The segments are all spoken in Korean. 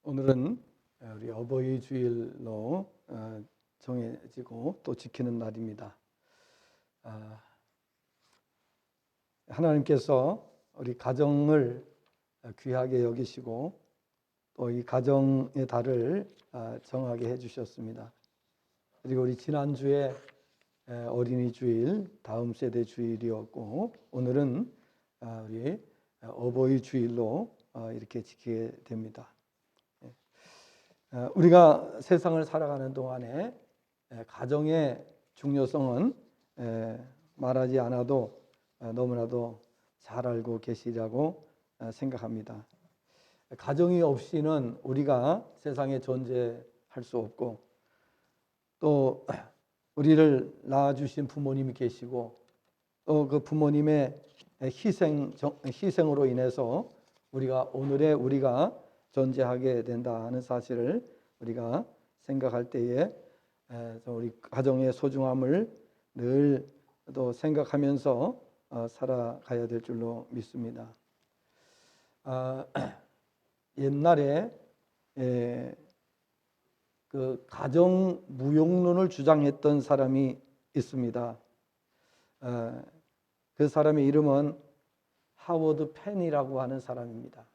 오늘은 우리 어버이 주일로 정해지고 또 지키는 날입니다. 하나님께서 우리 가정을 귀하게 여기시고 또 이 가정의 달을 정하게 해주셨습니다. 그리고 우리 지난주에 어린이 주일, 다음 세대 주일이었고 오늘은 우리 어버이 주일로 이렇게 지키게 됩니다. 우리가 세상을 살아가는 동안에 가정의 중요성은 말하지 않아도 너무나도 잘 알고 계시라고 생각합니다. 가정이 없이는 우리가 세상에 존재할 수 없고 또 우리를 낳아주신 부모님이 계시고 또 그 부모님의 희생으로 인해서 오늘의 우리가 존재하게 된다 하는 사실을 우리가 생각할 때에 우리 가정의 소중함을 늘 또 생각하면서 살아가야 될 줄로 믿습니다. 옛날에 그 가정 무용론을 주장했던 사람이 있습니다. 그 사람의 이름은 하워드 펜이라고 하는 사람입니다.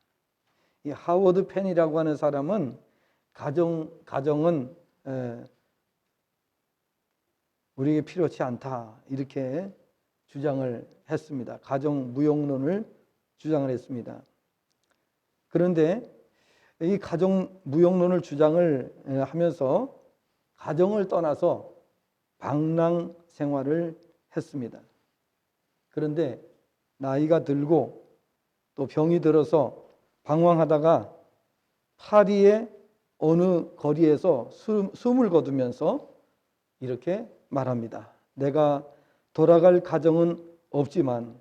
이 하워드 펜이라고 하는 사람은 가정은 우리에게 필요치 않다 이렇게 주장을 했습니다. 가정 무용론을 주장을 했습니다. 그런데 이 가정 무용론을 주장을 하면서 가정을 떠나서 방랑 생활을 했습니다. 그런데 나이가 들고 또 병이 들어서 방황하다가 파리의 어느 거리에서 숨을 거두면서 이렇게 말합니다. 내가 돌아갈 가정은 없지만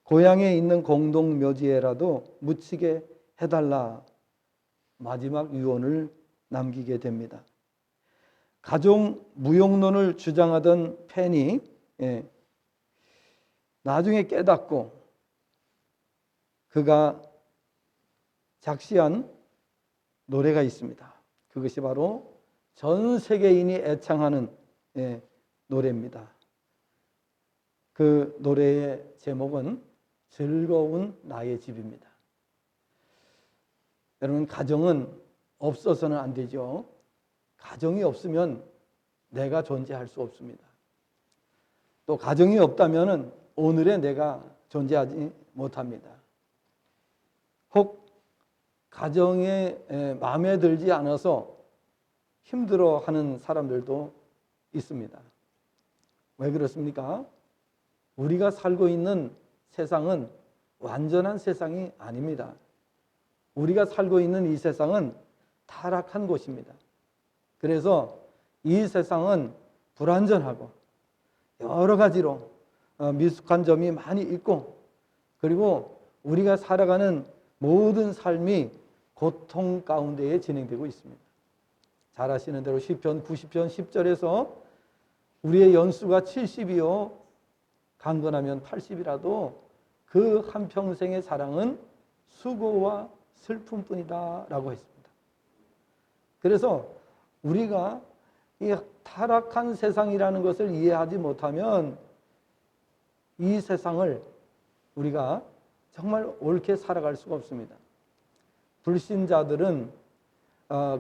고향에 있는 공동묘지에라도 묻히게 해달라. 마지막 유언을 남기게 됩니다. 가정 무용론을 주장하던 펜이 나중에 깨닫고 그가 작시한 노래가 있습니다. 그것이 바로 전 세계인이 애창하는 노래입니다. 그 노래의 제목은 즐거운 나의 집입니다. 여러분, 가정은 없어서는 안 되죠. 가정이 없으면 내가 존재할 수 없습니다. 또 가정이 없다면 오늘의 내가 존재하지 못합니다. 혹 가정에 마음에 들지 않아서 힘들어하는 사람들도 있습니다. 왜 그렇습니까? 우리가 살고 있는 세상은 완전한 세상이 아닙니다. 우리가 살고 있는 이 세상은 타락한 곳입니다. 그래서 이 세상은 불완전하고 여러 가지로 미숙한 점이 많이 있고 그리고 우리가 살아가는 모든 삶이 고통 가운데에 진행되고 있습니다. 잘 아시는 대로 시편 90편 10절에서 우리의 연수가 70이요 강건하면 80이라도 그 한평생의 사랑은 수고와 슬픔뿐이다 라고 했습니다. 그래서 우리가 이 타락한 세상이라는 것을 이해하지 못하면 이 세상을 우리가 정말 옳게 살아갈 수가 없습니다. 불신자들은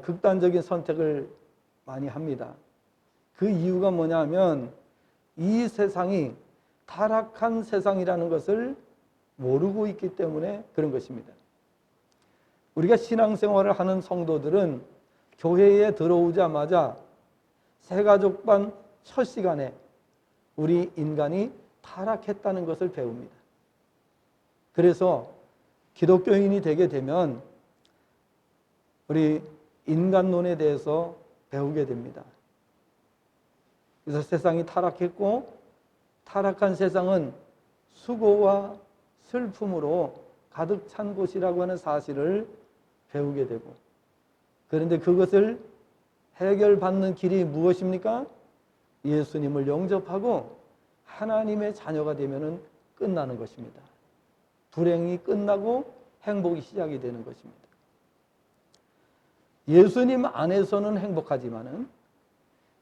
극단적인 선택을 많이 합니다. 그 이유가 뭐냐면 이 세상이 타락한 세상이라는 것을 모르고 있기 때문에 그런 것입니다. 우리가 신앙생활을 하는 성도들은 교회에 들어오자마자 새가족반 첫 시간에 우리 인간이 타락했다는 것을 배웁니다. 그래서 기독교인이 되게 되면 우리 인간론에 대해서 배우게 됩니다. 그래서 세상이 타락했고 타락한 세상은 수고와 슬픔으로 가득 찬 곳이라고 하는 사실을 배우게 되고 그런데 그것을 해결받는 길이 무엇입니까? 예수님을 영접하고 하나님의 자녀가 되면 끝나는 것입니다. 불행이 끝나고 행복이 시작이 되는 것입니다. 예수님 안에서는 행복하지만은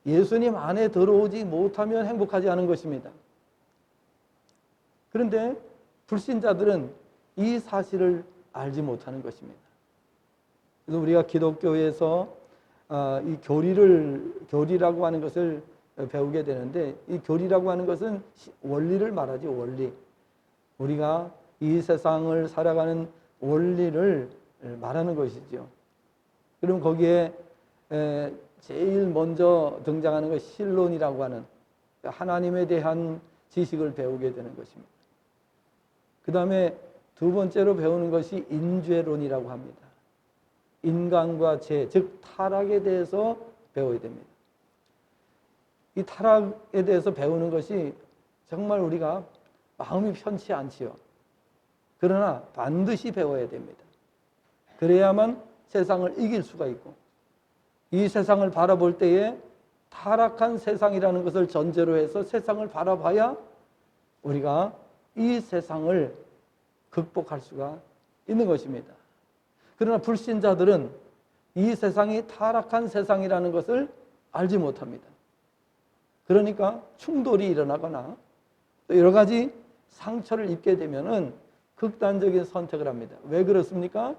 예수님 안에 들어오지 못하면 행복하지 않은 것입니다. 그런데 불신자들은 이 사실을 알지 못하는 것입니다. 그래서 우리가 기독교에서 이 교리라고 하는 것을 배우게 되는데, 이 교리라고 하는 것은 원리를 말하죠. 원리. 우리가 이 세상을 살아가는 원리를 말하는 것이죠. 그럼 거기에 제일 먼저 등장하는 것이 신론이라고 하는 하나님에 대한 지식을 배우게 되는 것입니다. 그 다음에 두 번째로 배우는 것이 인죄론이라고 합니다. 인간과 죄, 즉 타락에 대해서 배워야 됩니다. 이 타락에 대해서 배우는 것이 정말 우리가 마음이 편치 않지요. 그러나 반드시 배워야 됩니다. 그래야만 세상을 이길 수가 있고, 이 세상을 바라볼 때에 타락한 세상이라는 것을 전제로 해서 세상을 바라봐야 우리가 이 세상을 극복할 수가 있는 것입니다. 그러나 불신자들은 이 세상이 타락한 세상이라는 것을 알지 못합니다. 그러니까 충돌이 일어나거나 또 여러 가지 상처를 입게 되면은 극단적인 선택을 합니다. 왜 그렇습니까?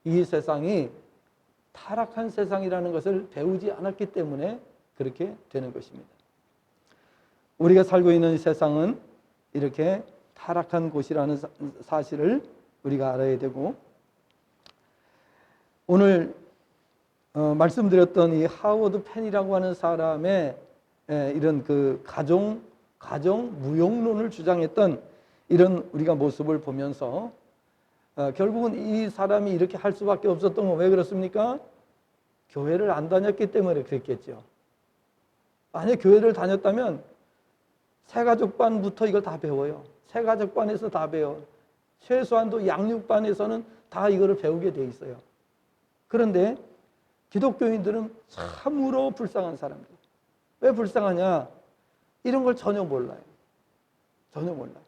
이 세상이 타락한 세상이라는 것을 배우지 않았기 때문에 그렇게 되는 것입니다. 우리가 살고 있는 이 세상은 이렇게 타락한 곳이라는 사실을 우리가 알아야 되고, 오늘 말씀드렸던 이 하워드 펜이라고 하는 사람의 이런 그 가정 무용론을 주장했던 이런 우리가 모습을 보면서 결국은 이 사람이 이렇게 할 수밖에 없었던 건 왜 그렇습니까? 교회를 안 다녔기 때문에 그랬겠죠. 만약 교회를 다녔다면 새가족반부터 이걸 다 배워요. 새가족반에서 다 배워. 최소한도 양육반에서는 다 이거를 배우게 돼 있어요. 그런데 기독교인들은 참으로 불쌍한 사람들. 왜 불쌍하냐? 이런 걸 전혀 몰라요. 전혀 몰라요.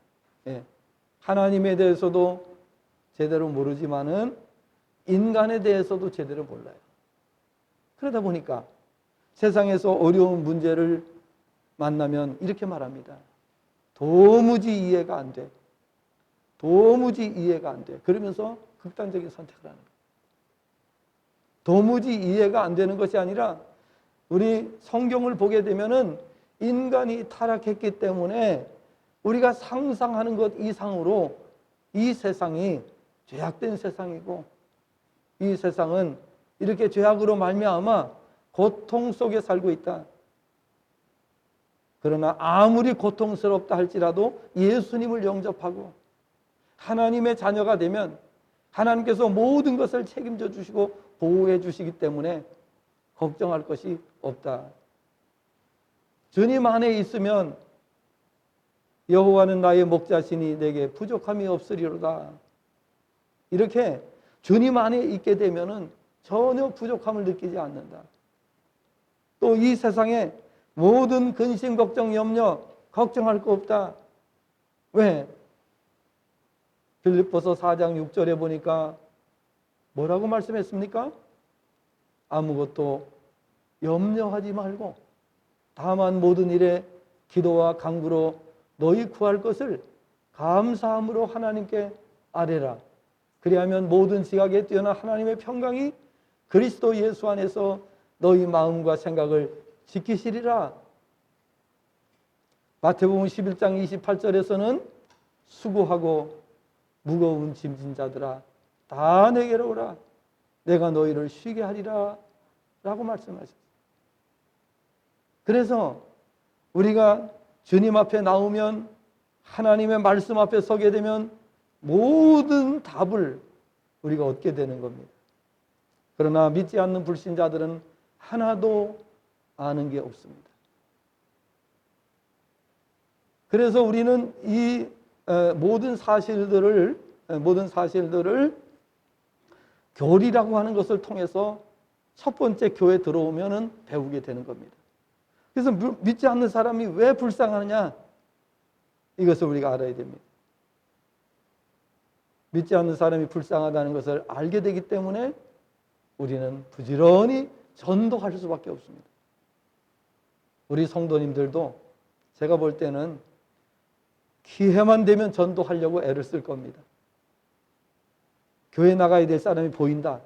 예. 하나님에 대해서도 제대로 모르지만은 인간에 대해서도 제대로 몰라요. 그러다 보니까 세상에서 어려운 문제를 만나면 이렇게 말합니다. 도무지 이해가 안 돼. 도무지 이해가 안 돼. 그러면서 극단적인 선택을 하는 거예요. 도무지 이해가 안 되는 것이 아니라 우리 성경을 보게 되면은 인간이 타락했기 때문에 우리가 상상하는 것 이상으로 이 세상이 죄악된 세상이고, 이 세상은 이렇게 죄악으로 말미암아 고통 속에 살고 있다. 그러나 아무리 고통스럽다 할지라도 예수님을 영접하고 하나님의 자녀가 되면 하나님께서 모든 것을 책임져 주시고 보호해 주시기 때문에 걱정할 것이 없다. 주님 안에 있으면 여호와는 나의 목자시니 내게 부족함이 없으리로다. 이렇게 주님 안에 있게 되면은 전혀 부족함을 느끼지 않는다. 또 이 세상에 모든 근심, 걱정, 염려, 걱정할 거 없다. 왜? 빌립보서 4장 6절에 보니까 뭐라고 말씀했습니까? 아무것도 염려하지 말고 다만 모든 일에 기도와 간구로 너희 구할 것을 감사함으로 하나님께 아뢰라. 그리하면 모든 지각에 뛰어난 하나님의 평강이 그리스도 예수 안에서 너희 마음과 생각을 지키시리라. 마태복음 11장 28절에서는 수고하고 무거운 짐진 자들아 다 내게로 오라. 내가 너희를 쉬게 하리라 라고 말씀하셨어요. 그래서 우리가 주님 앞에 나오면, 하나님의 말씀 앞에 서게 되면 모든 답을 우리가 얻게 되는 겁니다. 그러나 믿지 않는 불신자들은 하나도 아는 게 없습니다. 그래서 우리는 이 모든 사실들을 교리라고 하는 것을 통해서 첫 번째 교회에 들어오면은 배우게 되는 겁니다. 그래서 믿지 않는 사람이 왜 불쌍하느냐? 이것을 우리가 알아야 됩니다. 믿지 않는 사람이 불쌍하다는 것을 알게 되기 때문에 우리는 부지런히 전도할 수밖에 없습니다. 우리 성도님들도 제가 볼 때는 기회만 되면 전도하려고 애를 쓸 겁니다. 교회 나가야 될 사람이 보인다.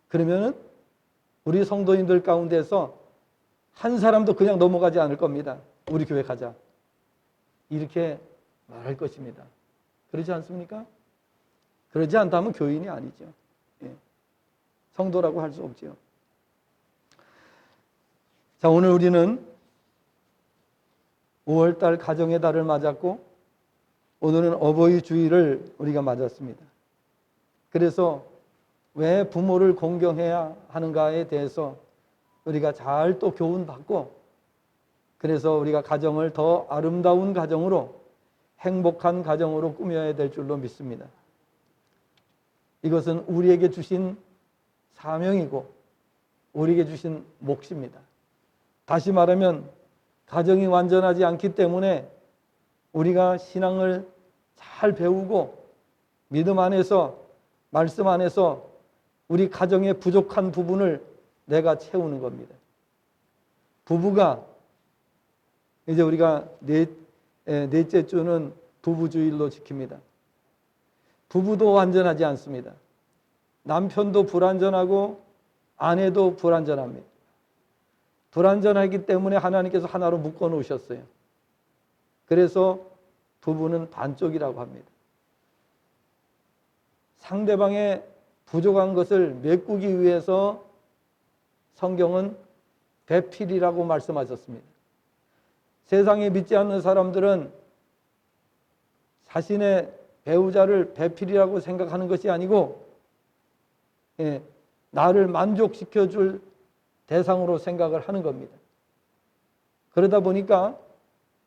그러면은 우리 성도님들 가운데서 한 사람도 그냥 넘어가지 않을 겁니다. 우리 교회 가자. 이렇게 말할 것입니다. 그렇지 않습니까? 그러지 않다면 교인이 아니죠. 예. 성도라고 할 수 없죠. 자, 오늘 우리는 5월달 가정의 달을 맞았고 오늘은 어버이 주일을 우리가 맞았습니다. 그래서 왜 부모를 공경해야 하는가에 대해서 우리가 잘 또 교훈받고 그래서 우리가 가정을 더 아름다운 가정으로 행복한 가정으로 꾸며야 될 줄로 믿습니다. 이것은 우리에게 주신 사명이고 우리에게 주신 몫입니다. 다시 말하면 가정이 완전하지 않기 때문에 우리가 신앙을 잘 배우고 믿음 안에서 말씀 안에서 우리 가정의 부족한 부분을 내가 채우는 겁니다. 부부가 이제 우리가 넷째 주는 부부주일로 지킵니다. 부부도 완전하지 않습니다. 남편도 불완전하고 아내도 불완전합니다. 불완전하기 때문에 하나님께서 하나로 묶어 놓으셨어요. 그래서 부부는 반쪽이라고 합니다. 상대방의 부족한 것을 메꾸기 위해서 성경은 배필이라고 말씀하셨습니다. 세상에 믿지 않는 사람들은 자신의 배우자를 배필이라고 생각하는 것이 아니고 나를 만족시켜줄 대상으로 생각을 하는 겁니다. 그러다 보니까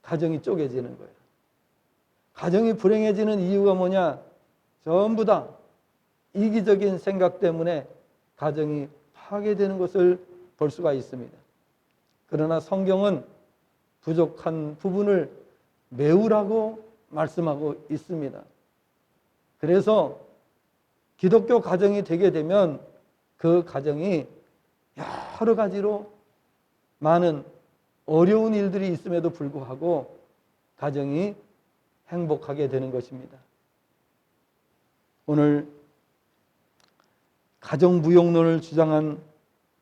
가정이 쪼개지는 거예요. 가정이 불행해지는 이유가 뭐냐? 전부 다 이기적인 생각 때문에 가정이 파괴되는 것을 볼 수가 있습니다. 그러나 성경은 부족한 부분을 메우라고 말씀하고 있습니다. 그래서 기독교 가정이 되게 되면 그 가정이 여러 가지로 많은 어려운 일들이 있음에도 불구하고 가정이 행복하게 되는 것입니다. 오늘 가정무용론을 주장한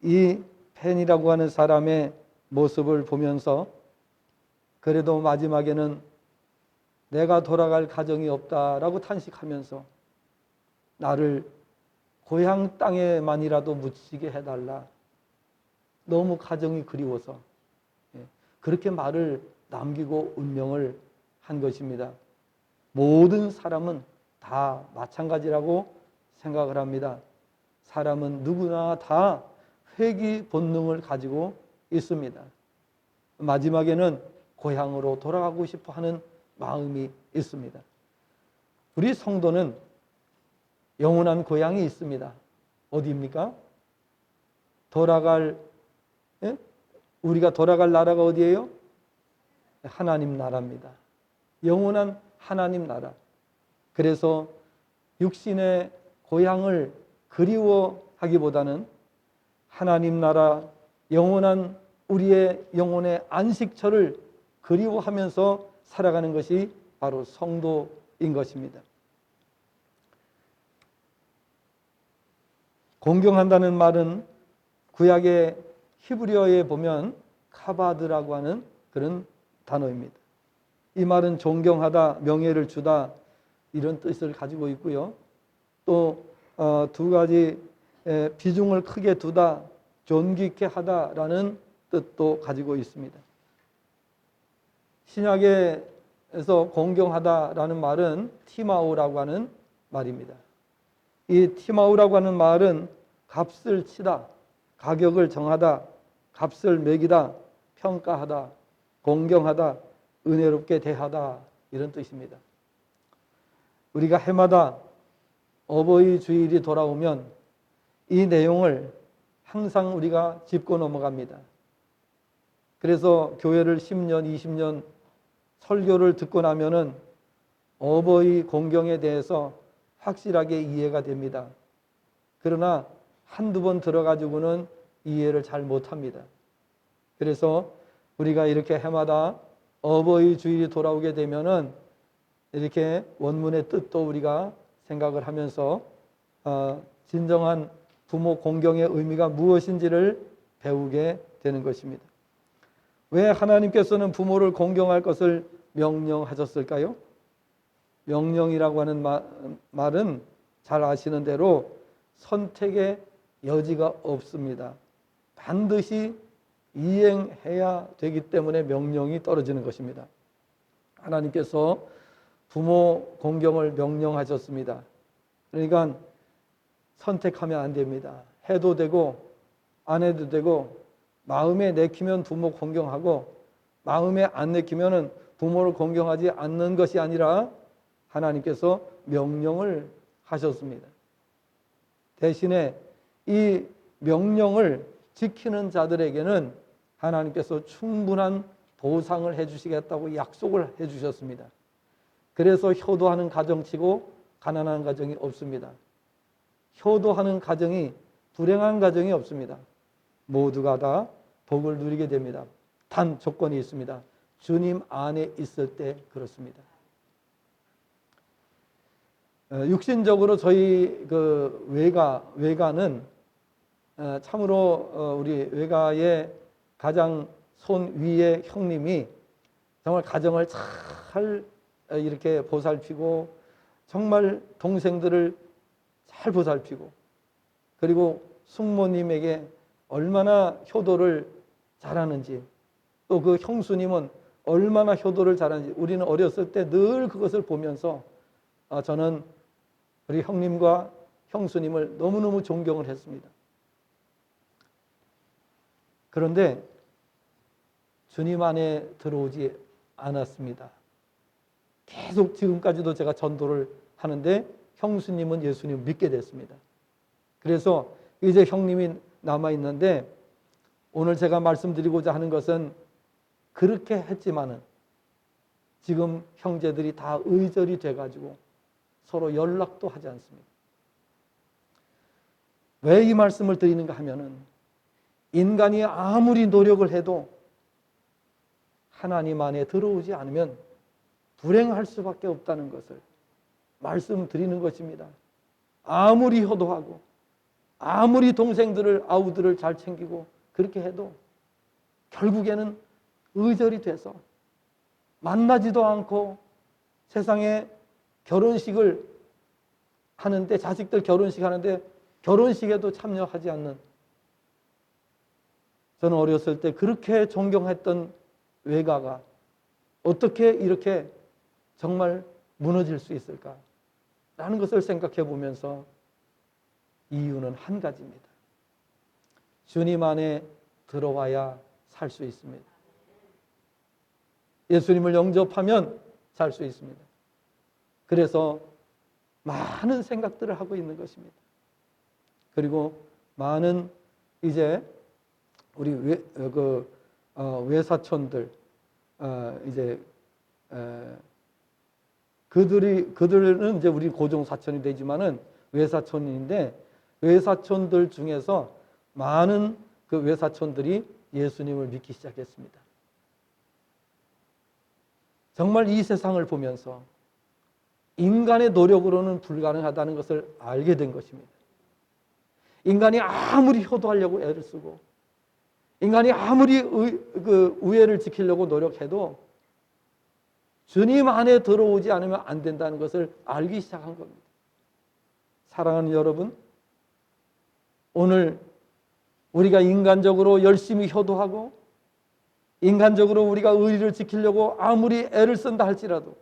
이 펜이라고 하는 사람의 모습을 보면서 그래도 마지막에는 내가 돌아갈 가정이 없다라고 탄식하면서 나를 고향 땅에만이라도 묻히게 해달라. 너무 가정이 그리워서 그렇게 말을 남기고 운명을 한 것입니다. 모든 사람은 다 마찬가지라고 생각을 합니다. 사람은 누구나 다 회귀 본능을 가지고 있습니다. 마지막에는 고향으로 돌아가고 싶어 하는 마음이 있습니다. 우리 성도는 영원한 고향이 있습니다. 어디입니까? 우리가 돌아갈 나라가 어디예요? 하나님 나라입니다. 영원한 하나님 나라. 그래서 육신의 고향을 그리워하기보다는 하나님 나라, 영원한 우리의 영혼의 안식처를 그리워하면서 살아가는 것이 바로 성도인 것입니다. 공경한다는 말은 구약의 히브리어에 보면 카바드라고 하는 그런 단어입니다. 이 말은 존경하다, 명예를 주다 이런 뜻을 가지고 있고요. 또 두 가지 비중을 크게 두다, 존귀케 하다라는 뜻도 가지고 있습니다. 신약에서 공경하다라는 말은 티마오라고 하는 말입니다. 이 티마오라고 하는 말은 값을 치다, 가격을 정하다, 값을 매기다, 평가하다, 공경하다, 은혜롭게 대하다 이런 뜻입니다. 우리가 해마다 어버이 주일이 돌아오면 이 내용을 항상 우리가 짚고 넘어갑니다. 그래서 교회를 10년, 20년 설교를 듣고 나면은 어버이 공경에 대해서 확실하게 이해가 됩니다. 그러나 한두 번 들어가지고는 이해를 잘 못합니다. 그래서 우리가 이렇게 해마다 어버이 주일이 돌아오게 되면은 이렇게 원문의 뜻도 우리가 생각을 하면서 진정한 부모 공경의 의미가 무엇인지를 배우게 되는 것입니다. 왜 하나님께서는 부모를 공경할 것을 명령하셨을까요? 명령이라고 하는 말은 잘 아시는 대로 선택의 여지가 없습니다. 반드시 이행해야 되기 때문에 명령이 떨어지는 것입니다. 하나님께서 부모 공경을 명령하셨습니다. 그러니까 선택하면 안 됩니다. 해도 되고 안 해도 되고, 마음에 내키면 부모 공경하고 마음에 안 내키면 부모를 공경하지 않는 것이 아니라 하나님께서 명령을 하셨습니다. 대신에 이 명령을 지키는 자들에게는 하나님께서 충분한 보상을 해주시겠다고 약속을 해주셨습니다. 그래서 효도하는 가정치고 가난한 가정이 없습니다. 효도하는 가정이 불행한 가정이 없습니다. 모두가 다 복을 누리게 됩니다. 단 조건이 있습니다. 주님 안에 있을 때 그렇습니다. 육신적으로 저희 그 외가는 참으로 우리 외가의 가장 손 위의 형님이 정말 가정을 잘 이렇게 보살피고 정말 동생들을 잘 보살피고, 그리고 숙모님에게 얼마나 효도를 잘하는지, 또 그 형수님은 얼마나 효도를 잘하는지 우리는 어렸을 때 늘 그것을 보면서 저는 우리 형님과 형수님을 너무너무 존경을 했습니다. 그런데 주님 안에 들어오지 않았습니다. 계속 지금까지도 제가 전도를 하는데 형수님은 예수님을 믿게 됐습니다. 그래서 이제 형님이 남아있는데, 오늘 제가 말씀드리고자 하는 것은 그렇게 했지만은 지금 형제들이 다 의절이 돼가지고 서로 연락도 하지 않습니다. 왜 이 말씀을 드리는가 하면은, 인간이 아무리 노력을 해도 하나님 안에 들어오지 않으면 불행할 수밖에 없다는 것을 말씀드리는 것입니다. 아무리 효도하고 아무리 동생들을 아우들을 잘 챙기고 그렇게 해도 결국에는 의절이 돼서 만나지도 않고 세상에 결혼식을 하는데, 자식들 결혼식 하는데 결혼식에도 참여하지 않는, 저는 어렸을 때 그렇게 존경했던 외가가 어떻게 이렇게 정말 무너질 수 있을까 라는 것을 생각해 보면서 이유는 한 가지입니다. 주님 안에 들어와야 살 수 있습니다. 예수님을 영접하면 살 수 있습니다. 그래서 많은 생각들을 하고 있는 것입니다. 그리고 많은 이제 우리 외사촌들, 이제 그들은 이제 우리 고종 사촌이 되지만은 외사촌인데, 외사촌들 중에서 많은 그 외사촌들이 예수님을 믿기 시작했습니다. 정말 이 세상을 보면서 인간의 노력으로는 불가능하다는 것을 알게 된 것입니다. 인간이 아무리 효도하려고 애를 쓰고, 인간이 아무리 우애를 지키려고 노력해도 주님 안에 들어오지 않으면 안 된다는 것을 알기 시작한 겁니다. 사랑하는 여러분, 오늘 우리가 인간적으로 열심히 효도하고 인간적으로 우리가 의리를 지키려고 아무리 애를 쓴다 할지라도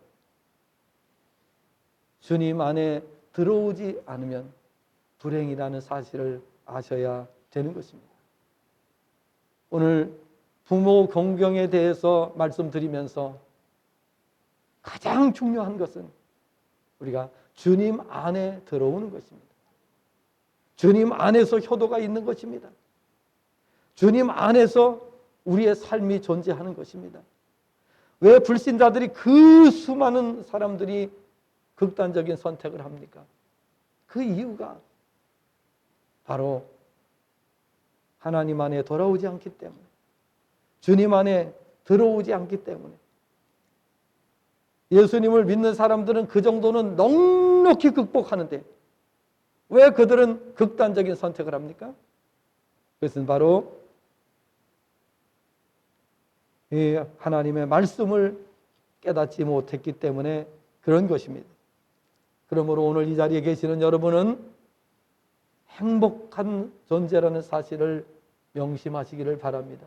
주님 안에 들어오지 않으면 불행이라는 사실을 아셔야 되는 것입니다. 오늘 부모 공경에 대해서 말씀드리면서 가장 중요한 것은 우리가 주님 안에 들어오는 것입니다. 주님 안에서 효도가 있는 것입니다. 주님 안에서 우리의 삶이 존재하는 것입니다. 왜 불신자들이 그 수많은 사람들이 극단적인 선택을 합니까? 그 이유가 바로 하나님 안에 돌아오지 않기 때문에, 주님 안에 들어오지 않기 때문에. 예수님을 믿는 사람들은 그 정도는 넉넉히 극복하는데 왜 그들은 극단적인 선택을 합니까? 그것은 바로 이 하나님의 말씀을 깨닫지 못했기 때문에 그런 것입니다. 그러므로 오늘 이 자리에 계시는 여러분은 행복한 존재라는 사실을 명심하시기를 바랍니다.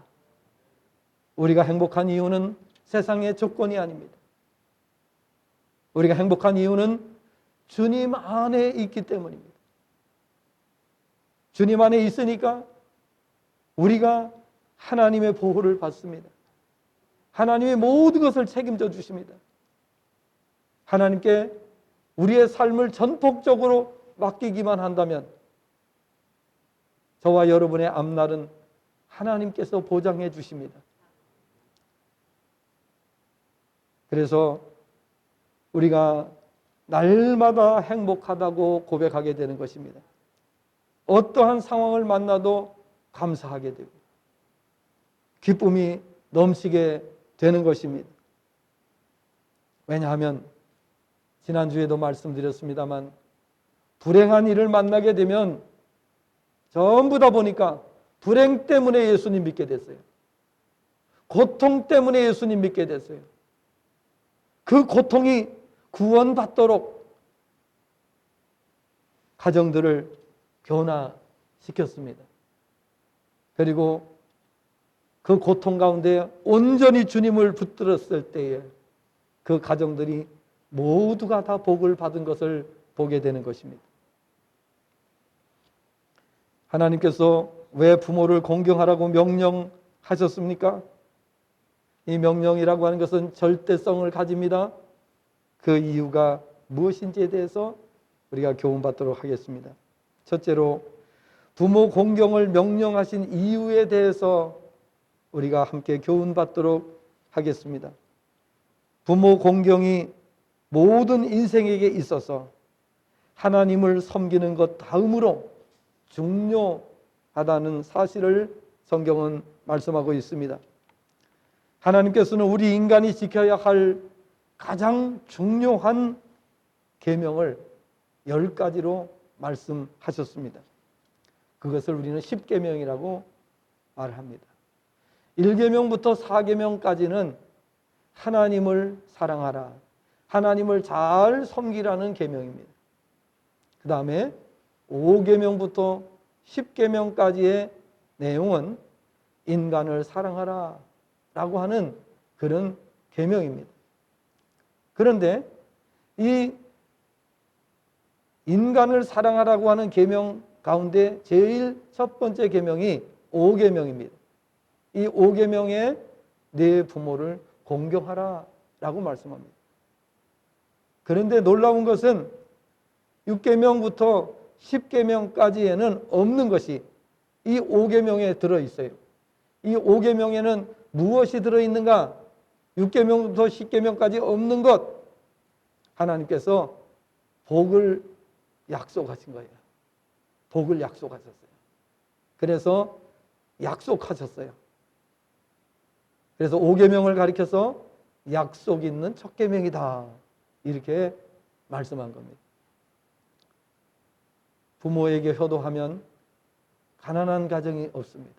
우리가 행복한 이유는 세상의 조건이 아닙니다. 우리가 행복한 이유는 주님 안에 있기 때문입니다. 주님 안에 있으니까 우리가 하나님의 보호를 받습니다. 하나님의 모든 것을 책임져 주십니다. 하나님께 우리의 삶을 전폭적으로 맡기기만 한다면 저와 여러분의 앞날은 하나님께서 보장해 주십니다. 그래서 우리가 날마다 행복하다고 고백하게 되는 것입니다. 어떠한 상황을 만나도 감사하게 되고 기쁨이 넘치게 되는 것입니다. 왜냐하면 지난주에도 말씀드렸습니다만 불행한 일을 만나게 되면 전부 다 보니까 불행 때문에 예수님 믿게 됐어요. 고통 때문에 예수님 믿게 됐어요. 그 고통이 구원받도록 가정들을 변화시켰습니다. 그리고 그 고통 가운데 온전히 주님을 붙들었을 때에 그 가정들이 모두가 다 복을 받은 것을 보게 되는 것입니다. 하나님께서 왜 부모를 공경하라고 명령하셨습니까? 이 명령이라고 하는 것은 절대성을 가집니다. 그 이유가 무엇인지에 대해서 우리가 교훈받도록 하겠습니다. 첫째로 부모 공경을 명령하신 이유에 대해서 우리가 함께 교훈받도록 하겠습니다. 부모 공경이 모든 인생에게 있어서 하나님을 섬기는 것 다음으로 중요하다는 사실을 성경은 말씀하고 있습니다. 하나님께서는 우리 인간이 지켜야 할 가장 중요한 계명을 10가지로 말씀하셨습니다. 그것을 우리는 10계명이라고 말합니다. 1계명부터 4계명까지는 하나님을 사랑하라, 하나님을 잘 섬기라는 계명입니다. 그 다음에 5계명부터 10계명까지의 내용은 인간을 사랑하라 라고 하는 그런 계명입니다. 그런데 이 인간을 사랑하라고 하는 계명 가운데 제일 첫 번째 계명이 5계명입니다. 이 5계명에 내 부모를 공경하라 라고 말씀합니다. 그런데 놀라운 것은 6계명부터 10계명까지에는 없는 것이 이 5계명에 들어있어요. 이 5계명에는 무엇이 들어있는가? 6계명부터 10계명까지 없는 것, 하나님께서 복을 약속하신 거예요. 복을 약속하셨어요. 그래서 약속하셨어요. 그래서 5계명을 가리켜서 약속 있는 첫 계명이다, 이렇게 말씀한 겁니다. 부모에게 효도하면 가난한 가정이 없습니다.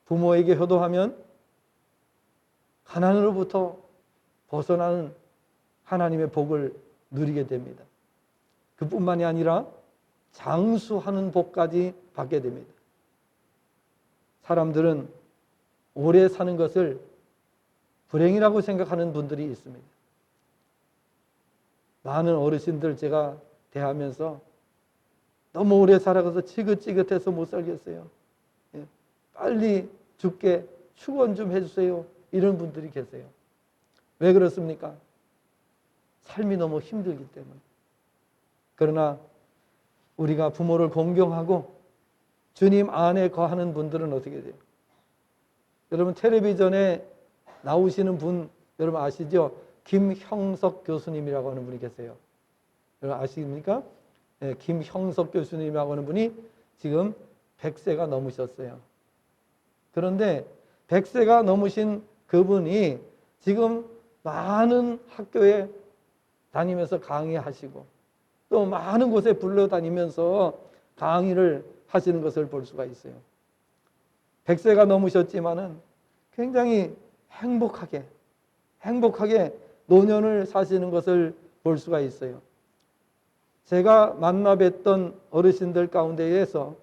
부모에게 효도하면 가난으로부터 벗어나는 하나님의 복을 누리게 됩니다. 그뿐만이 아니라 장수하는 복까지 받게 됩니다. 사람들은 오래 사는 것을 불행이라고 생각하는 분들이 있습니다. 많은 어르신들 제가 대하면서 너무 오래 살아가서 지긋지긋해서 못 살겠어요. 빨리 죽게 축원 좀 해주세요, 이런 분들이 계세요. 왜 그렇습니까? 삶이 너무 힘들기 때문에. 그러나 우리가 부모를 공경하고 주님 안에 거하는 분들은 어떻게 돼요? 여러분 텔레비전에 나오시는 분 여러분 아시죠? 김형석 교수님이라고 하는 분이 계세요. 여러분 아십니까? 네, 김형석 교수님이라고 하는 분이 지금 100세가 넘으셨어요. 그런데 100세가 넘으신 그분이 지금 많은 학교에 다니면서 강의하시고 또 많은 곳에 불러다니면서 강의를 하시는 것을 볼 수가 있어요. 100세가 넘으셨지만은 굉장히 행복하게 노년을 사시는 것을 볼 수가 있어요. 제가 만나 뵀던 어르신들 가운데에서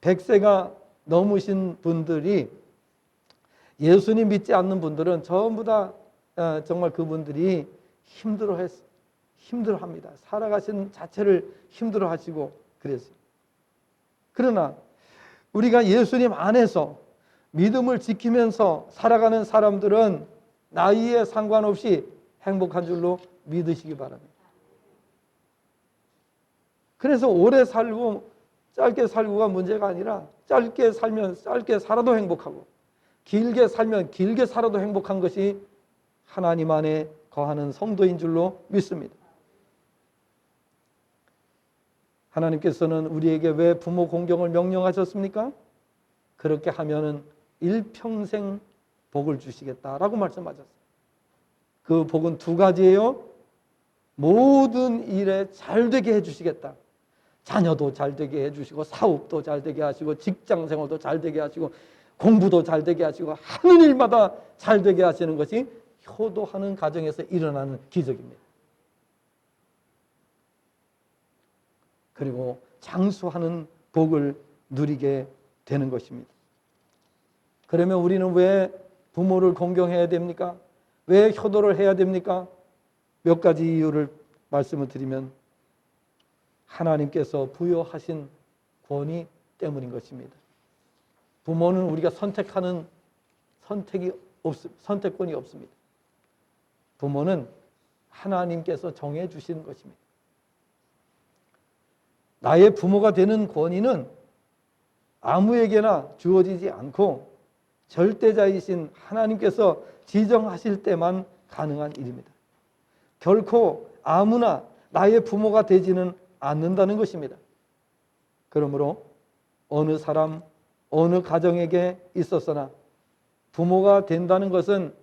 100세가 넘으신 분들이, 예수님 믿지 않는 분들은 전부 다 정말 그분들이 힘들어합니다. 살아가시는 자체를 힘들어하시고 그랬어요. 그러나 우리가 예수님 안에서 믿음을 지키면서 살아가는 사람들은 나이에 상관없이 행복한 줄로 믿으시기 바랍니다. 그래서 오래 살고 짧게 살고가 문제가 아니라 짧게 살면 짧게 살아도 행복하고 길게 살면 길게 살아도 행복한 것이 하나님 안에 거하는 성도인 줄로 믿습니다. 하나님께서는 우리에게 왜 부모 공경을 명령하셨습니까? 그렇게 하면은 일평생 복을 주시겠다라고 말씀하셨어요. 그 복은 두 가지예요. 모든 일에 잘 되게 해주시겠다. 자녀도 잘 되게 해주시고 사업도 잘 되게 하시고 직장 생활도 잘 되게 하시고 공부도 잘 되게 하시고 하는 일마다 잘 되게 하시는 것이 효도하는 가정에서 일어나는 기적입니다. 그리고 장수하는 복을 누리게 되는 것입니다. 그러면 우리는 왜 부모를 공경해야 됩니까? 왜 효도를 해야 됩니까? 몇 가지 이유를 말씀을 드리면 하나님께서 부여하신 권위 때문인 것입니다. 부모는 우리가 선택하는 선택권이 없습니다. 부모는 하나님께서 정해 주시는 것입니다. 나의 부모가 되는 권위는 아무에게나 주어지지 않고 절대자이신 하나님께서 지정하실 때만 가능한 일입니다. 결코 아무나 나의 부모가 되지는 않는다는 것입니다. 그러므로 어느 사람, 어느 가정에게 있었으나 부모가 된다는 것은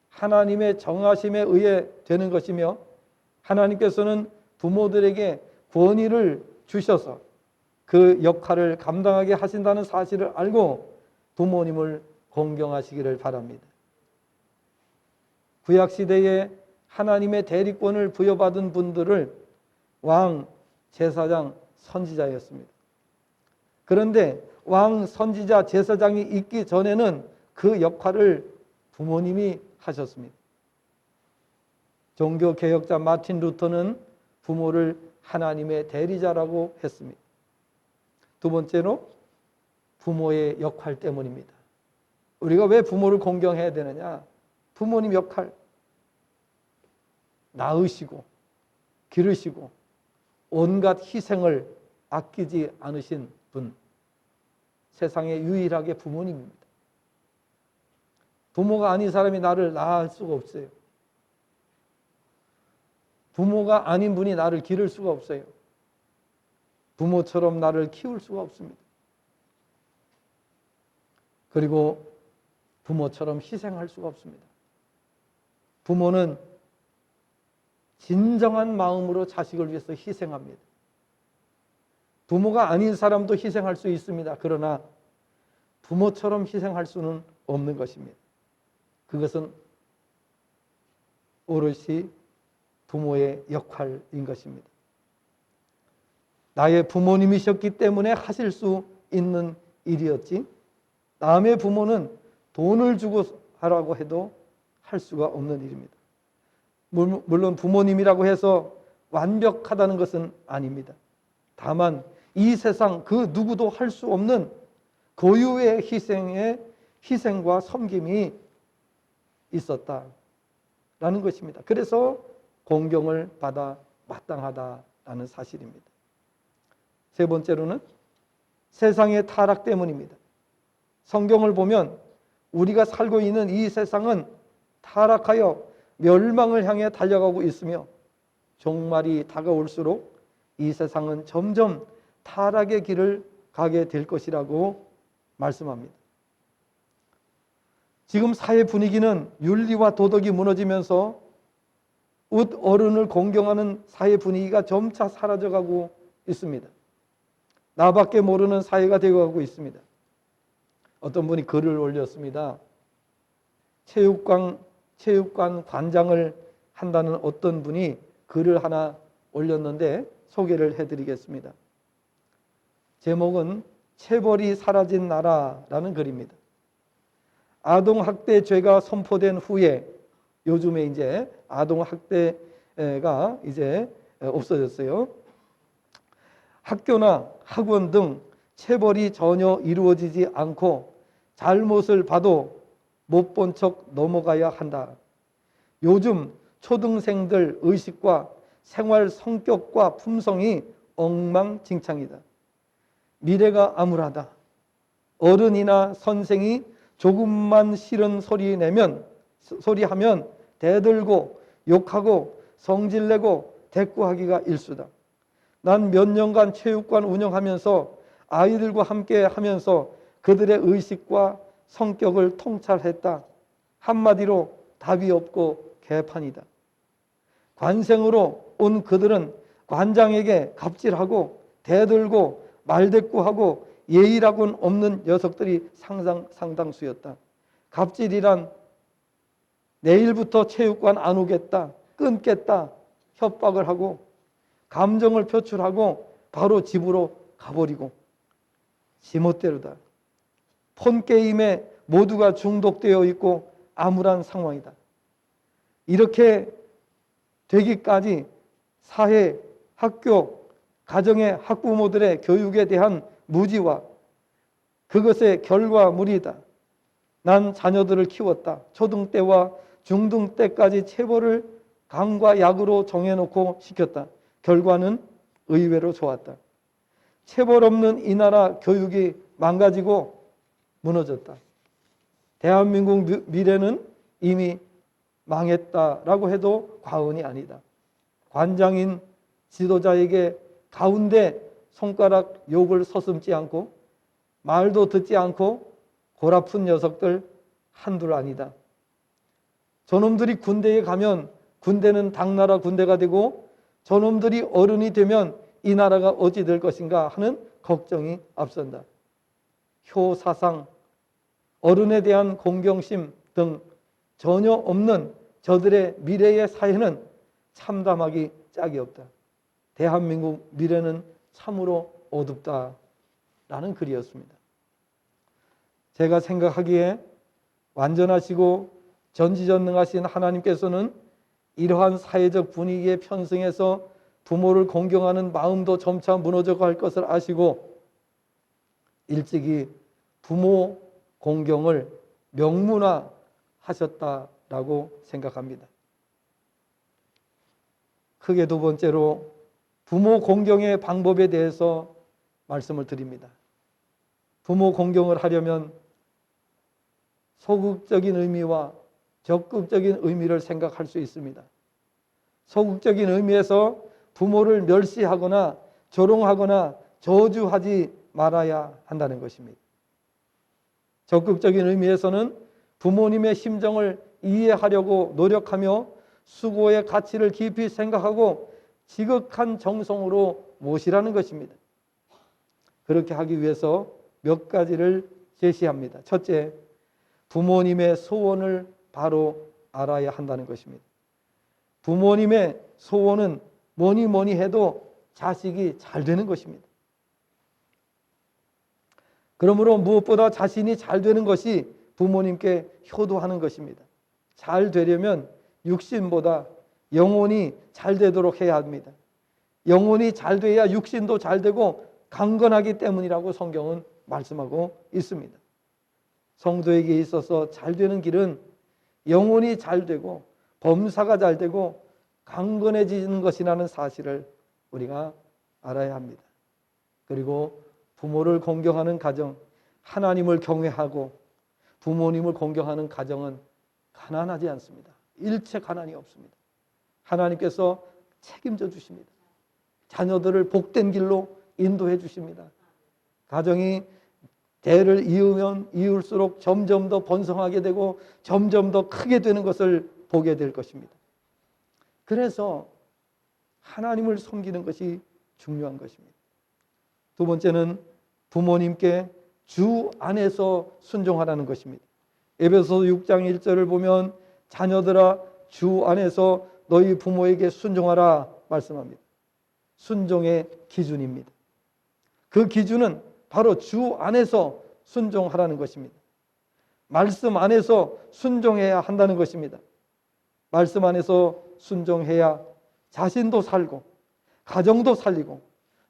하나님의 정하심에 의해 되는 것이며 하나님께서는 부모들에게 권위를 주셔서 그 역할을 감당하게 하신다는 사실을 알고 부모님을 공경하시기를 바랍니다. 구약시대에 하나님의 대리권을 부여받은 분들을 왕, 제사장, 선지자였습니다. 그런데 왕, 선지자, 제사장이 있기 전에는 그 역할을 부모님이 하셨습니다. 종교개혁자 마틴 루터는 부모를 하나님의 대리자라고 했습니다. 두 번째로 부모의 역할 때문입니다. 우리가 왜 부모를 공경해야 되느냐? 부모님 역할, 낳으시고 기르시고 온갖 희생을 아끼지 않으신 분, 세상에 유일하게 부모님입니다. 부모가 아닌 사람이 나를 낳을 수가 없어요. 부모가 아닌 분이 나를 기를 수가 없어요. 부모처럼 나를 키울 수가 없습니다. 그리고 부모처럼 희생할 수가 없습니다. 부모는 진정한 마음으로 자식을 위해서 희생합니다. 부모가 아닌 사람도 희생할 수 있습니다. 그러나 부모처럼 희생할 수는 없는 것입니다. 그것은 오롯이 부모의 역할인 것입니다. 나의 부모님이셨기 때문에 하실 수 있는 일이었지, 남의 부모는 돈을 주고 하라고 해도 할 수가 없는 일입니다. 물론 부모님이라고 해서 완벽하다는 것은 아닙니다. 다만 이 세상 그 누구도 할 수 없는 고유의 희생과 섬김이 있었다라는 것입니다. 그래서 공경을 받아 마땅하다라는 사실입니다. 세 번째로는 세상의 타락 때문입니다. 성경을 보면 우리가 살고 있는 이 세상은 타락하여 멸망을 향해 달려가고 있으며 종말이 다가올수록 이 세상은 점점 타락의 길을 가게 될 것이라고 말씀합니다. 지금 사회 분위기는 윤리와 도덕이 무너지면서 어른을 공경하는 사회 분위기가 점차 사라져가고 있습니다. 나밖에 모르는 사회가 되어가고 있습니다. 어떤 분이 글을 올렸습니다. 체육관 관장을 한다는 어떤 분이 글을 하나 올렸는데 소개를 해드리겠습니다. 제목은 체벌이 사라진 나라라는 글입니다. 아동학대죄가 선포된 후에 요즘에 이제 아동학대가 이제 없어졌어요. 학교나 학원 등 체벌이 전혀 이루어지지 않고 잘못을 봐도 못 본 척 넘어가야 한다. 요즘 초등생들 의식과 생활 성격과 품성이 엉망진창이다. 미래가 암울하다. 어른이나 선생이 조금만 싫은 소리하면 대들고 욕하고 성질내고 대꾸하기가 일수다. 난 몇 년간 체육관 운영하면서 아이들과 함께 하면서 그들의 의식과 성격을 통찰했다. 한마디로 답이 없고 개판이다. 관생으로 온 그들은 관장에게 갑질하고 대들고 말대꾸하고 예의라고는 없는 녀석들이 상당수였다. 갑질이란 내일부터 체육관 안 오겠다, 끊겠다 협박을 하고 감정을 표출하고 바로 집으로 가버리고 지멋대로다. 폰게임에 모두가 중독되어 있고 암울한 상황이다. 이렇게 되기까지 사회, 학교, 가정의 학부모들의 교육에 대한 무지와 그것의 결과물이다. 난 자녀들을 키웠다. 초등 때와 중등 때까지 체벌을 강과 약으로 정해놓고 시켰다. 결과는 의외로 좋았다. 체벌 없는 이 나라 교육이 망가지고 무너졌다. 대한민국 미래는 이미 망했다라고 해도 과언이 아니다. 관장인 지도자에게 가운데 손가락 욕을 서슴지 않고 말도 듣지 않고 골아픈 녀석들 한둘 아니다. 저놈들이 군대에 가면 군대는 당나라 군대가 되고 저놈들이 어른이 되면 이 나라가 어찌 될 것인가 하는 걱정이 앞선다. 효사상, 어른에 대한 공경심 등 전혀 없는 저들의 미래의 사회는 참담하기 짝이 없다. 대한민국 미래는 참으로 어둡다라는 글이었습니다. 제가 생각하기에 완전하시고 전지전능하신 하나님께서는 이러한 사회적 분위기에 편승해서 부모를 공경하는 마음도 점차 무너져갈 것을 아시고 일찍이 부모 공경을 명문화하셨다라고 생각합니다. 크게 두 번째로 부모 공경의 방법에 대해서 말씀을 드립니다. 부모 공경을 하려면 소극적인 의미와 적극적인 의미를 생각할 수 있습니다. 소극적인 의미에서 부모를 멸시하거나 조롱하거나 저주하지 말아야 한다는 것입니다. 적극적인 의미에서는 부모님의 심정을 이해하려고 노력하며 수고의 가치를 깊이 생각하고 지극한 정성으로 모시라는 것입니다. 그렇게 하기 위해서 몇 가지를 제시합니다. 첫째, 부모님의 소원을 바로 알아야 한다는 것입니다. 부모님의 소원은 뭐니 해도 자식이 잘 되는 것입니다. 그러므로 무엇보다 자신이 잘 되는 것이 부모님께 효도하는 것입니다. 잘 되려면 육신보다 영혼이 잘 되도록 해야 합니다. 영혼이 잘 돼야 육신도 잘 되고 강건하기 때문이라고 성경은 말씀하고 있습니다. 성도에게 있어서 잘 되는 길은 영혼이 잘 되고 범사가 잘 되고 강건해지는 것이라는 사실을 우리가 알아야 합니다. 그리고 부모를 공경하는 가정, 하나님을 경외하고 부모님을 공경하는 가정은 가난하지 않습니다. 일체 가난이 없습니다. 하나님께서 책임져 주십니다. 자녀들을 복된 길로 인도해 주십니다. 가정이 대를 이으면 이을수록 점점 더 번성하게 되고 점점 더 크게 되는 것을 보게 될 것입니다. 그래서 하나님을 섬기는 것이 중요한 것입니다. 두 번째는 부모님께 주 안에서 순종하라는 것입니다. 에베소서 6장 1절을 보면 자녀들아 주 안에서 너희 부모에게 순종하라 말씀합니다. 순종의 기준입니다. 그 기준은 바로 주 안에서 순종하라는 것입니다. 말씀 안에서 순종해야 한다는 것입니다. 말씀 안에서 순종해야 자신도 살고 가정도 살리고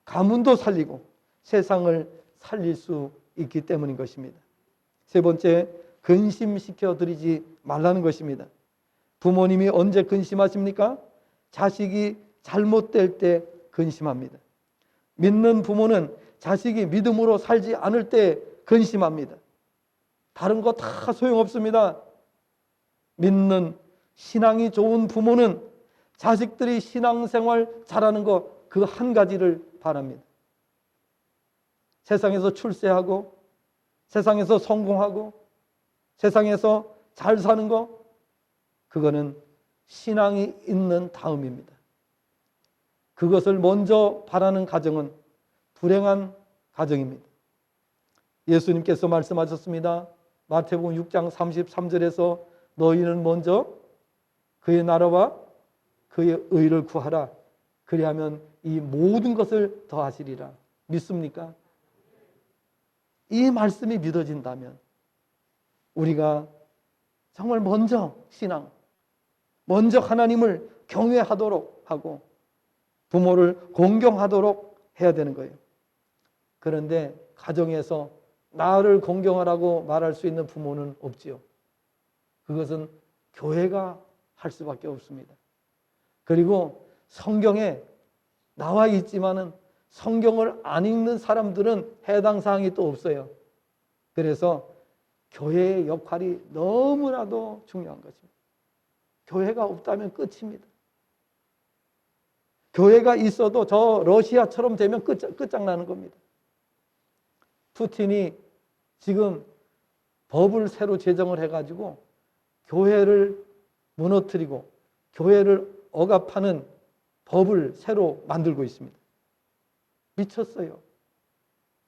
가문도 살리고 세상을 살릴 수 있기 때문인 것입니다. 세 번째, 근심시켜 드리지 말라는 것입니다. 부모님이 언제 근심하십니까? 자식이 잘못될 때 근심합니다. 믿는 부모는 자식이 믿음으로 살지 않을 때 근심합니다. 다른 거 다 소용없습니다. 믿는 신앙이 좋은 부모는 자식들이 신앙생활 잘하는 거 그 한 가지를 바랍니다. 세상에서 출세하고 세상에서 성공하고 세상에서 잘 사는 거, 그거는 신앙이 있는 다음입니다. 그것을 먼저 바라는 가정은 불행한 가정입니다. 예수님께서 말씀하셨습니다. 마태복음 6장 33절에서 너희는 먼저 그의 나라와 그의 의를 구하라. 그리하면 이 모든 것을 더하시리라. 믿습니까? 이 말씀이 믿어진다면 우리가 정말 먼저 신앙, 먼저 하나님을 경외하도록 하고 부모를 공경하도록 해야 되는 거예요. 그런데 가정에서 나를 공경하라고 말할 수 있는 부모는 없지요. 그것은 교회가 할 수밖에 없습니다. 그리고 성경에 나와 있지만은 성경을 안 읽는 사람들은 해당 사항이 또 없어요. 그래서 교회의 역할이 너무나도 중요한 것입니다. 교회가 없다면 끝입니다. 교회가 있어도 저 러시아처럼 되면 끝장나는 겁니다. 푸틴이 지금 법을 새로 제정을 해가지고 교회를 무너뜨리고 교회를 억압하는 법을 새로 만들고 있습니다. 미쳤어요.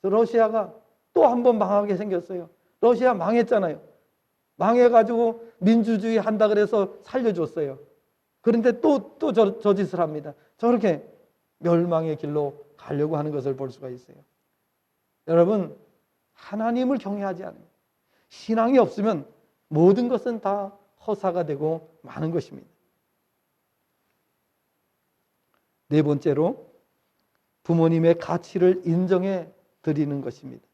러시아가 또 한 번 망하게 생겼어요. 러시아 망했잖아요. 망해가지고 민주주의 한다 그래서 살려줬어요. 그런데 또 저 짓을 합니다. 저렇게 멸망의 길로 가려고 하는 것을 볼 수가 있어요. 여러분, 하나님을 경외하지 않으면, 신앙이 없으면 모든 것은 다 허사가 되고 마는 것입니다. 네 번째로 부모님의 가치를 인정해 드리는 것입니다.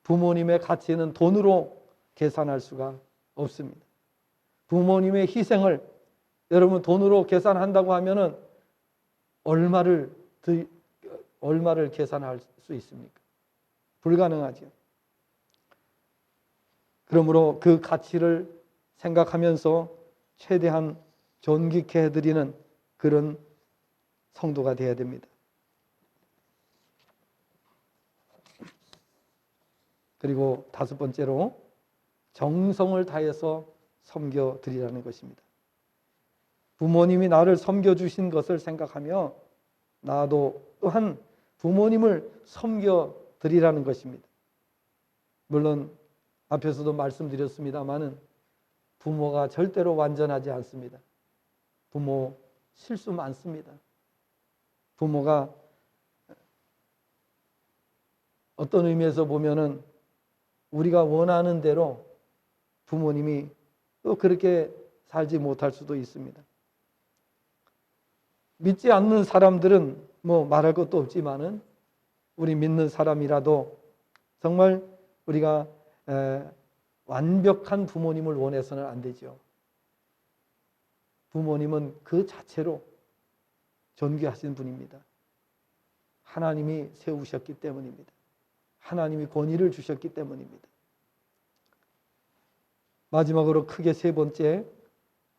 부모님의 가치는 돈으로 계산할 수가 없습니다. 부모님의 희생을 여러분 돈으로 계산한다고 하면은 얼마를 계산할 수 있습니까? 불가능하죠. 그러므로 그 가치를 생각하면서 최대한 존귀케 해드리는 그런 성도가 되어야 됩니다. 그리고 다섯 번째로 정성을 다해서 섬겨드리라는 것입니다. 부모님이 나를 섬겨주신 것을 생각하며 나도 또한 부모님을 섬겨드리라는 것입니다. 물론 앞에서도 말씀드렸습니다마는 부모가 절대로 완전하지 않습니다. 부모 실수 많습니다. 부모가 어떤 의미에서 보면은 우리가 원하는 대로 부모님이 또 그렇게 살지 못할 수도 있습니다. 믿지 않는 사람들은 뭐 말할 것도 없지만은 우리 믿는 사람이라도 정말 우리가 완벽한 부모님을 원해서는 안 되죠. 부모님은 그 자체로 존귀하신 분입니다. 하나님이 세우셨기 때문입니다. 하나님이 권위를 주셨기 때문입니다. 마지막으로 크게 세 번째,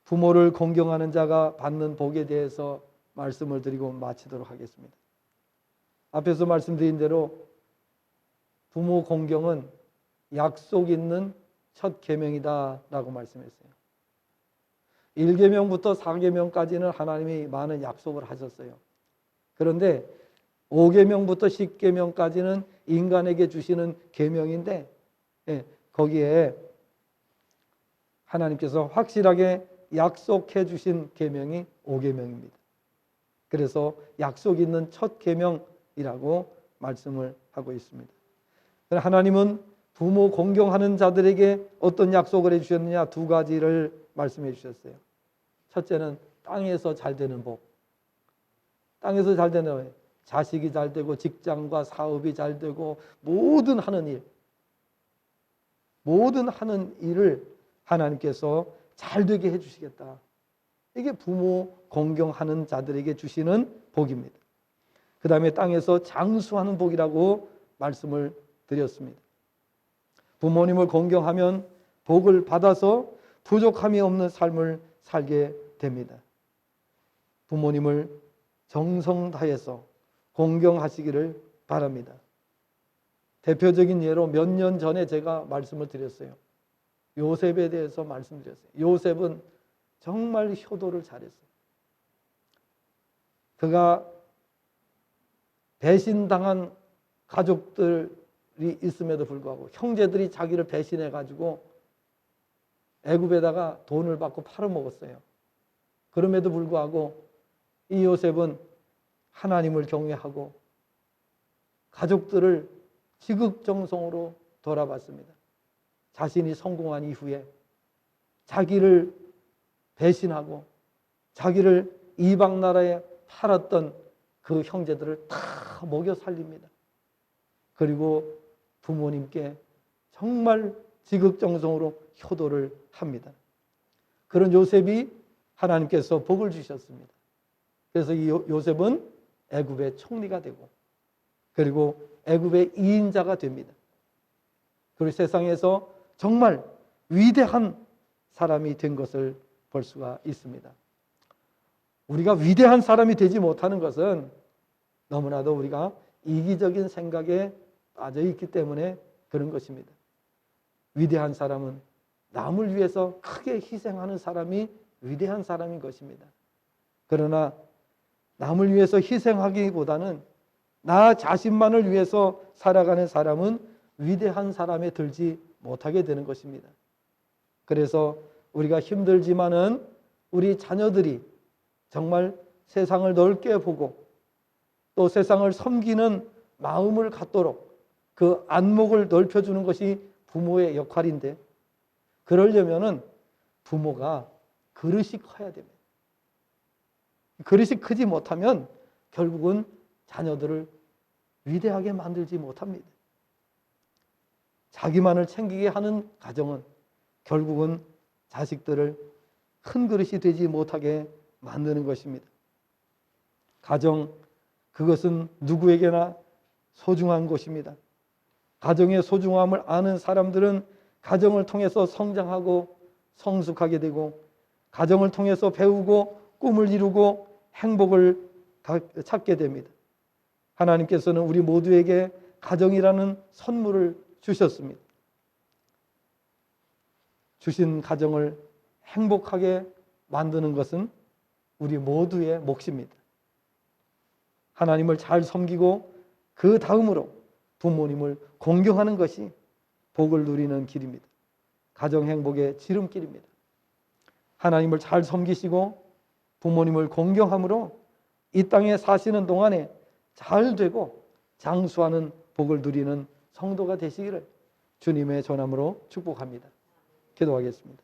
부모를 공경하는 자가 받는 복에 대해서 말씀을 드리고 마치도록 하겠습니다. 앞에서 말씀드린 대로 부모 공경은 약속 있는 첫 계명이다라고 말씀했어요. 1계명부터 4계명까지는 하나님이 많은 약속을 하셨어요. 그런데 5계명부터 10계명까지는 인간에게 주시는 계명인데 거기에 하나님께서 확실하게 약속해 주신 계명이 5계명입니다. 그래서 약속 있는 첫 계명이라고 말씀을 하고 있습니다. 하나님은 부모 공경하는 자들에게 어떤 약속을 해주셨느냐, 두 가지를 말씀해 주셨어요. 첫째는 땅에서 잘 되는 복. 땅에서 잘 되는 복. 자식이 잘 되고 직장과 사업이 잘 되고 모든 하는 일을 하나님께서 잘 되게 해주시겠다. 이게 부모 공경하는 자들에게 주시는 복입니다. 그 다음에 땅에서 장수하는 복이라고 말씀을 드렸습니다. 부모님을 공경하면 복을 받아서 부족함이 없는 삶을 살게 됩니다. 부모님을 정성 다해서 공경하시기를 바랍니다. 대표적인 예로 몇 년 전에 제가 말씀을 드렸어요. 요셉에 대해서 말씀드렸어요. 요셉은 정말 효도를 잘했어요. 그가 배신당한 가족들이 있음에도 불구하고 형제들이 자기를 배신해가지고 애굽에다가 돈을 받고 팔아먹었어요. 그럼에도 불구하고 이 요셉은 하나님을 경외하고 가족들을 지극정성으로 돌아봤습니다. 자신이 성공한 이후에 자기를 배신하고 자기를 이방 나라에 팔았던 그 형제들을 다 먹여 살립니다. 그리고 부모님께 정말 지극정성으로 효도를 합니다. 그런 요셉이 하나님께서 복을 주셨습니다. 그래서 이 요셉은 애굽의 총리가 되고 그리고 애굽의 2인자가 됩니다. 그리고 세상에서 정말 위대한 사람이 된 것을 볼 수가 있습니다. 우리가 위대한 사람이 되지 못하는 것은 너무나도 우리가 이기적인 생각에 빠져 있기 때문에 그런 것입니다. 위대한 사람은 남을 위해서 크게 희생하는 사람이 위대한 사람인 것입니다. 그러나 남을 위해서 희생하기보다는 나 자신만을 위해서 살아가는 사람은 위대한 사람에 들지 못하게 되는 것입니다. 그래서 우리가 힘들지만은 우리 자녀들이 정말 세상을 넓게 보고 또 세상을 섬기는 마음을 갖도록 그 안목을 넓혀주는 것이 부모의 역할인데, 그러려면은 부모가 그릇이 커야 됩니다. 그릇이 크지 못하면 결국은 자녀들을 위대하게 만들지 못합니다. 자기만을 챙기게 하는 가정은 결국은 자식들을 큰 그릇이 되지 못하게 만드는 것입니다. 가정, 그것은 누구에게나 소중한 곳입니다. 가정의 소중함을 아는 사람들은 가정을 통해서 성장하고 성숙하게 되고 가정을 통해서 배우고 꿈을 이루고 행복을 찾게 됩니다. 하나님께서는 우리 모두에게 가정이라는 선물을 주셨습니다. 주신 가정을 행복하게 만드는 것은 우리 모두의 몫입니다. 하나님을 잘 섬기고 그 다음으로 부모님을 공경하는 것이 복을 누리는 길입니다. 가정 행복의 지름길입니다. 하나님을 잘 섬기시고 부모님을 공경함으로 이 땅에 사시는 동안에 잘 되고 장수하는 복을 누리는 성도가 되시기를 주님의 전함으로 축복합니다. 기도하겠습니다.